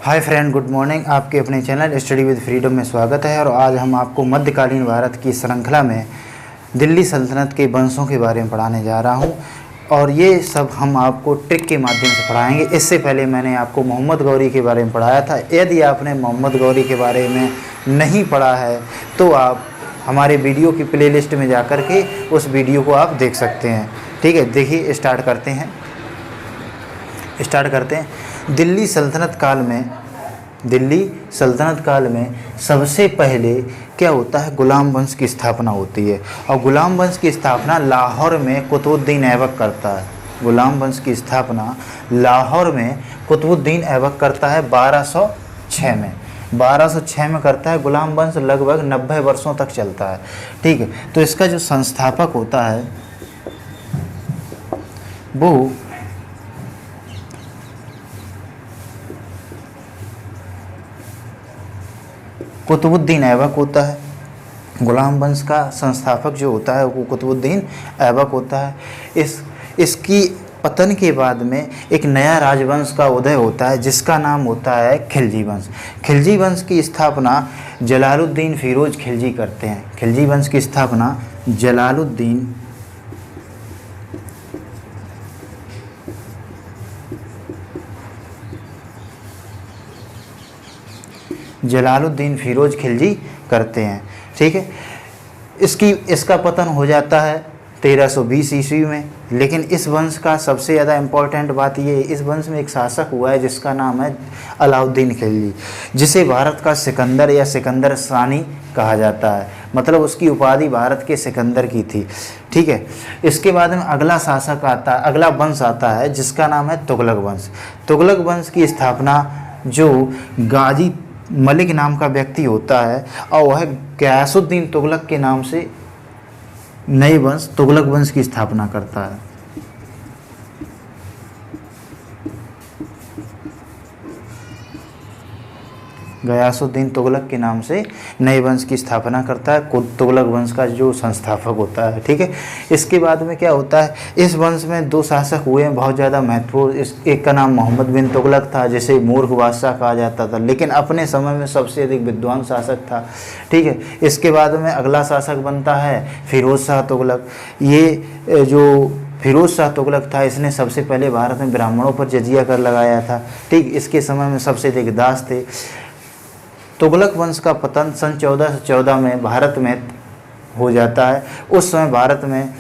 Hi friend, good morning. आपके अपने channel study with freedom में स्वागत है। और आज हम आपको मध्यकालीन भारत की श्रृंखला में दिल्ली सल्तनत के वंशों के बारे में पढ़ाने जा रहा हूं। और ये सब हम आपको ट्रिक के माध्यम से पढ़ाएंगे। इससे पहले मैंने आपको मोहम्मद गौरी के बारे में पढ़ाया था। यदि आपने मोहम्मद गौरी के बारे में नहीं पढ़ा है तो आप हमारे वीडियो की प्लेलिस्ट में जा कर के उस वीडियो को आप देख सकते हैं। ठीक है, देखिए स्टार्ट करते हैं। दिल्ली सल्तनत काल में सबसे पहले क्या होता है, गुलाम वंश की स्थापना होती है। और गुलाम वंश की स्थापना लाहौर में कुतुबुद्दीन ऐबक करता है। गुलाम वंश की स्थापना लाहौर में कुतुबुद्दीन ऐबक करता है 1206 में। 1206 में करता है। गुलाम वंश लगभग 90 वर्षों तक चलता है। ठीक है, तो इसका जो संस्थापक होता है वो कुतुबुद्दीन ऐबक होता है। गुलाम वंश का संस्थापक जो होता है वो कुतुबुद्दीन ऐबक होता है। इसकी पतन के बाद में एक नया राजवंश का उदय होता है जिसका नाम होता है खिलजी वंश। खिलजी वंश की स्थापना जलालुद्दीन फिरोज खिलजी करते हैं। खिलजी वंश की स्थापना जलालुद्दीन फिरोज खिलजी करते हैं। ठीक है, इसका पतन हो जाता है 1320 ईस्वी में। लेकिन इस वंश का सबसे ज़्यादा इम्पोर्टेंट बात ये है, इस वंश में एक शासक हुआ है जिसका नाम है अलाउद्दीन खिलजी, जिसे भारत का सिकंदर या सिकंदर सानी कहा जाता है। मतलब उसकी उपाधि भारत के सिकंदर की थी। ठीक है, इसके बाद में अगला वंश आता है जिसका नाम है तुगलक वंश। तुगलक वंश की स्थापना जो गाजी मलिक नाम का व्यक्ति होता है और वह गयासुद्दीन तुगलक के नाम से नए वंश तुगलक वंश की स्थापना करता है। गयासुद्दीन तुगलक के नाम से नए वंश की स्थापना करता है, तुगलक वंश का जो संस्थापक होता है। ठीक है, इसके बाद में क्या होता है, इस वंश में दो शासक हुए हैं बहुत ज़्यादा महत्वपूर्ण। एक का नाम मोहम्मद बिन तुगलक था जिसे मूर्ख बादशाह कहा जाता था, लेकिन अपने समय में सबसे अधिक विद्वान शासक था। ठीक है, इसके बाद में अगला शासक बनता है फिरोज शाह तुगलक। ये जो फिरोज शाह तुगलक था इसने सबसे पहले भारत में ब्राह्मणों पर जजिया कर लगाया था। ठीक, इसके समय में सबसे अधिक दास थे। तुगलक वंश का पतन सन 1414 में भारत में हो जाता है। उस समय भारत में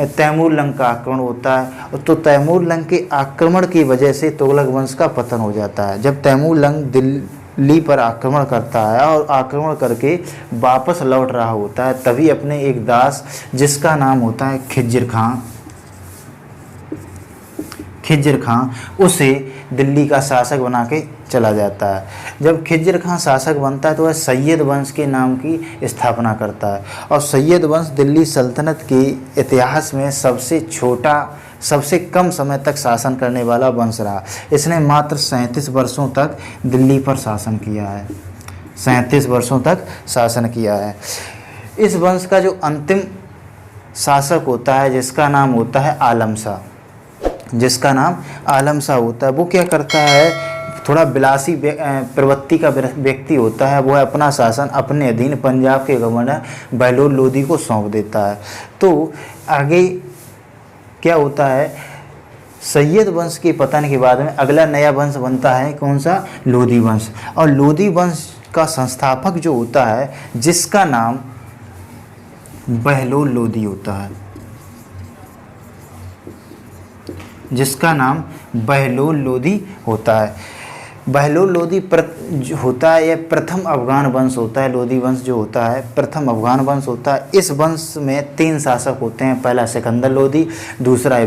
तैमूर लंग का आक्रमण होता है। तो तैमूर लंग के आक्रमण की वजह से तुगलक वंश का पतन हो जाता है। जब तैमूर लंग दिल्ली पर आक्रमण करता है और आक्रमण करके वापस लौट रहा होता है, तभी अपने एक दास जिसका नाम होता है खिज्र खां उसे दिल्ली का शासक बना के चला जाता है। जब खिज्र खां शासक बनता है तो वह सैयद वंश के नाम की स्थापना करता है। और सैयद वंश दिल्ली सल्तनत के इतिहास में सबसे छोटा, सबसे कम समय तक शासन करने वाला वंश रहा। इसने मात्र 37 वर्षों तक दिल्ली पर शासन किया है। 37 वर्षों तक शासन किया है। इस वंश का जो अंतिम शासक होता है जिसका नाम होता है आलम शाह होता है, वो क्या करता है, थोड़ा विलासी प्रवृत्ति का व्यक्ति होता है। वह अपना शासन अपने अधीन पंजाब के गवर्नर बहलोल लोदी को सौंप देता है। तो आगे क्या होता है, सैयद वंश के पतन के बाद में अगला नया वंश बनता है, कौन सा, लोदी वंश। और लोदी वंश का संस्थापक जो होता है जिसका नाम बहलोल लोदी होता है, बहलोल लोदी होता है। बहलोल लोदी होता है, यह प्रथम अफगान वंश होता है। लोदी वंश जो होता है प्रथम अफगान वंश होता है। इस वंश में 3 शासक होते हैं। पहला सिकंदर लोदी, दूसरा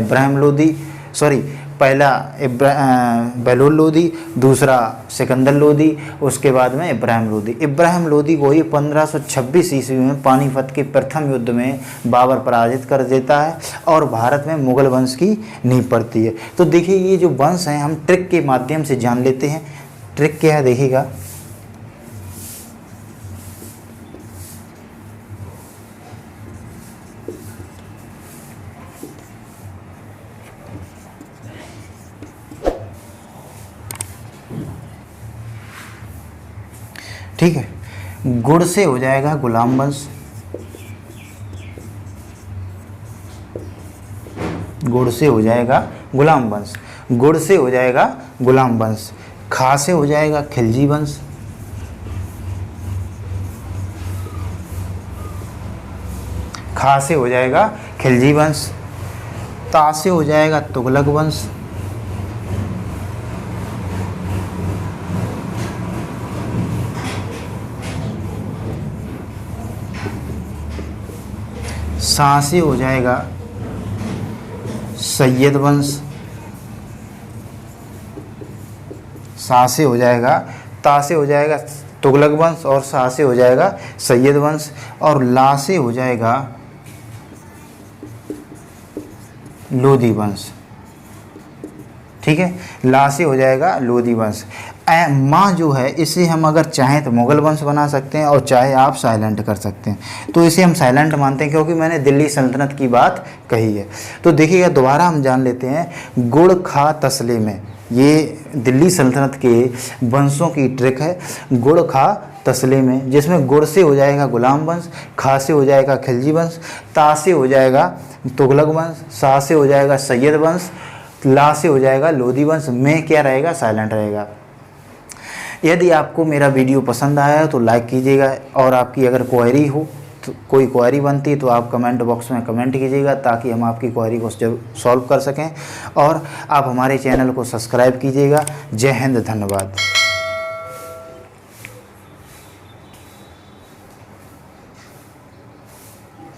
बहलोल लोदी, दूसरा सिकंदर लोदी, उसके बाद में इब्राहिम लोदी को ही 1526 ईस्वी में पानीपत के प्रथम युद्ध में बाबर पराजित कर देता है और भारत में मुगल वंश की नींव पड़ती है। तो देखिए ये जो वंश हैं हम ट्रिक के माध्यम से जान लेते हैं। ट्रिक क्या है देखिएगा, ठीक है। गुड़ से हो जाएगा गुलाम वंश, गुड़ से हो जाएगा गुलाम वंश, गुड़ से हो जाएगा गुलाम वंश। खा से हो जाएगा खिलजी वंश, खा से हो जाएगा खिलजी वंश। ता से हो जाएगा तुगलक वंश, सा से हो जाएगा सैयद वंश, सा से हो जाएगा, ता से हो जाएगा तुगलक वंश और सा से हो जाएगा सैयद वंश। और ला से हो जाएगा लोधी वंश, ठीक है। ला से हो जाएगा लोधी वंश। माँ जो है इसे हम अगर चाहें तो मुगल वंश बना सकते हैं और चाहे आप साइलेंट कर सकते हैं। तो इसे हम साइलेंट मानते हैं क्योंकि मैंने दिल्ली सल्तनत की बात कही है। तो देखिएगा दोबारा हम जान लेते हैं। गुड़ खा तसले में, ये दिल्ली सल्तनत के वंशों की ट्रिक है। गुड़ खा तसले में, जिसमें गुड़ से हो जाएगा गुलाम वंश, खा से हो जाएगा खिलजी वंश, ता से हो जाएगा तुगलक वंश, सा से हो जाएगा सैयद वंश, ला से हो जाएगा लोधी वंश। में क्या रहेगा? साइलेंट रहेगा। यदि आपको मेरा वीडियो पसंद आया है तो लाइक कीजिएगा, और आपकी अगर क्वेरी हो तो कोई क्वेरी बनती है तो आप कमेंट बॉक्स में कमेंट कीजिएगा ताकि हम आपकी क्वेरी को सॉल्व कर सकें। और आप हमारे चैनल को सब्सक्राइब कीजिएगा। जय हिंद, धन्यवाद।